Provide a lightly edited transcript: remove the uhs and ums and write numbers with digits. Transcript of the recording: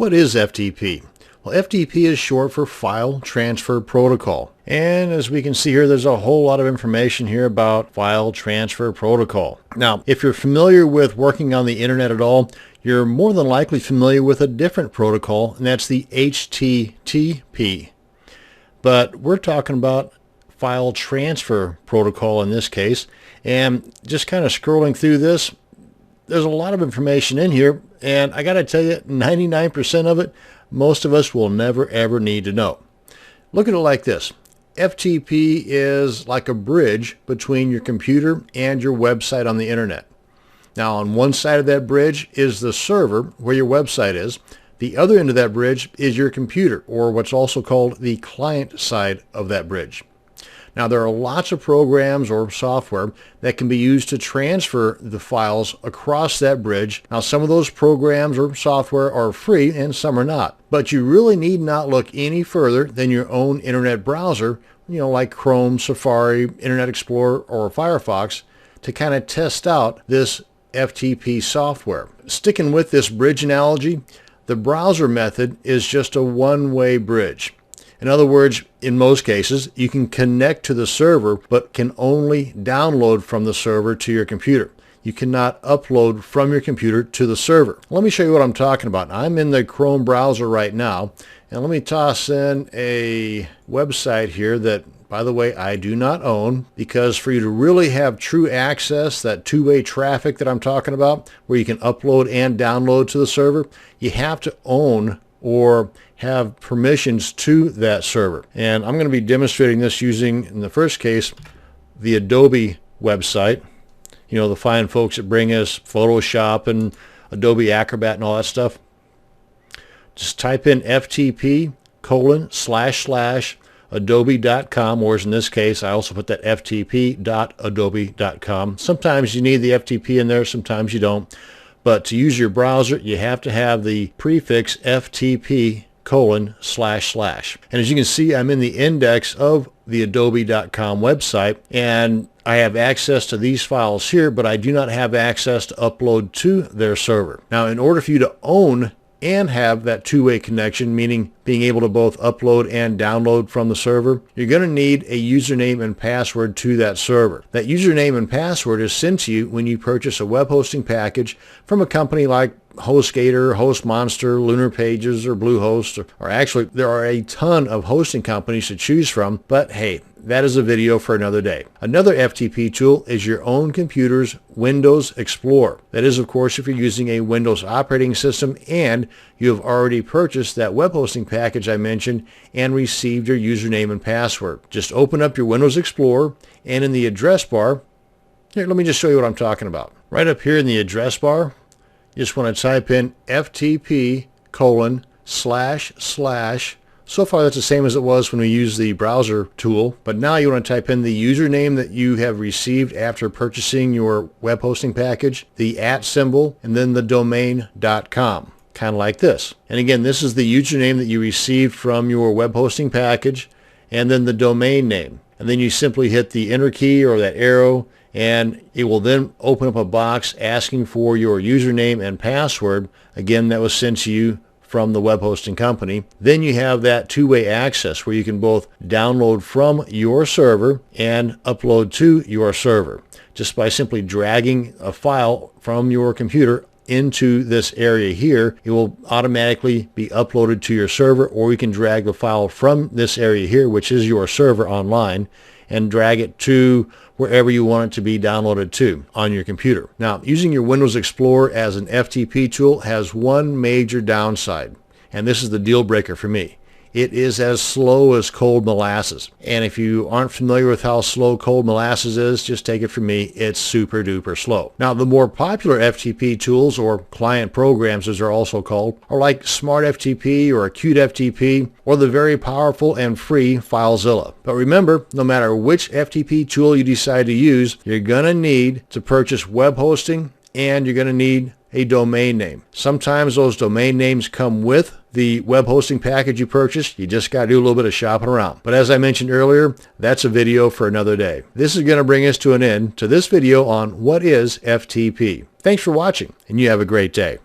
What is FTP? Well, FTP is short for File Transfer Protocol. And as we can see here, there's a whole lot of information here about File Transfer Protocol. Now, if you're familiar with working on the internet at all, you're more than likely familiar with a different protocol, and that's the HTTP. But we're talking about File Transfer Protocol in this case. And just kind of scrolling through this, there's a lot of information in here, and I got to tell you, 99% of it, most of us will never ever need to know. Look at it like this. FTP is like a bridge between your computer and your website on the internet. Now, on one side of that bridge is the server where your website is. The other end of that bridge is your computer, or what's also called the client side of that bridge. Now, there are lots of programs or software that can be used to transfer the files across that bridge. Now, some of those programs or software are free and some are not. But you really need not look any further than your own internet browser, like Chrome, Safari, Internet Explorer, or Firefox, to kind of test out this FTP software. Sticking with this bridge analogy, the browser method is just a one-way bridge. In other words, in most cases, you can connect to the server, but can only download from the server to your computer. You cannot upload from your computer to the server. Let me show you what I'm talking about. I'm in the Chrome browser right now, and let me toss in a website here that, by the way, I do not own, because for you to really have true access, that two-way traffic that I'm talking about, where you can upload and download to the server, you have to own or have permissions to that server. And I'm going to be demonstrating this using, in the first case, the Adobe website. The fine folks that bring us Photoshop and Adobe Acrobat and all that stuff. Just type in ftp://adobe.com, or as in this case, I also put that ftp.adobe.com. Sometimes you need the FTP in there, sometimes you don't. But to use your browser, you have to have the prefix ftp://. And as you can see, I'm in the index of the adobe.com website, and I have access to these files here, but I do not have access to upload to their server. Now, in order for you to own and have that two-way connection, meaning being able to both upload and download from the server, you're going to need a username and password to that server. That username and password is sent to you when you purchase a web hosting package from a company like HostGator, HostMonster, Lunar Pages, or Bluehost, or actually there are a ton of hosting companies to choose from, but hey, that is a video for another day. Another FTP tool is your own computer's Windows Explorer. That is, of course, if you're using a Windows operating system and you have already purchased that web hosting package I mentioned and received your username and password. Just open up your Windows Explorer, and in the address bar, here, let me just show you what I'm talking about. Right up here in the address bar, you just want to type in ftp://. So far, that's the same as it was when we used the browser tool, but now you want to type in the username that you have received after purchasing your web hosting package, the @ symbol, and then the domain.com, kind of like this. And again, this is the username that you received from your web hosting package, and then the domain name. And then you simply hit the enter key or that arrow, and it will then open up a box asking for your username and password, again, that was sent to you from the web hosting company. Then you have that two-way access where you can both download from your server and upload to your server just by simply dragging a file from your computer into this area here. It will automatically be uploaded to your server, or you can drag the file from this area here, which is your server online, and drag it to wherever you want it to be downloaded to on your computer. Now, using your Windows Explorer as an FTP tool has one major downside, and this is the deal breaker for me. It is as slow as cold molasses. And if you aren't familiar with how slow cold molasses is, just take it from me, it's super duper slow. Now, the more popular FTP tools, or client programs as they're also called, are like Smart FTP or Acute FTP, or the very powerful and free FileZilla. But remember, no matter which FTP tool you decide to use, you're going to need to purchase web hosting, and you're going to need a domain name. Sometimes those domain names come with the web hosting package you purchased. You just got to do a little bit of shopping around. But as I mentioned earlier, that's a video for another day. This is going to bring us to an end to this video on what is FTP. Thanks for watching, and you have a great day.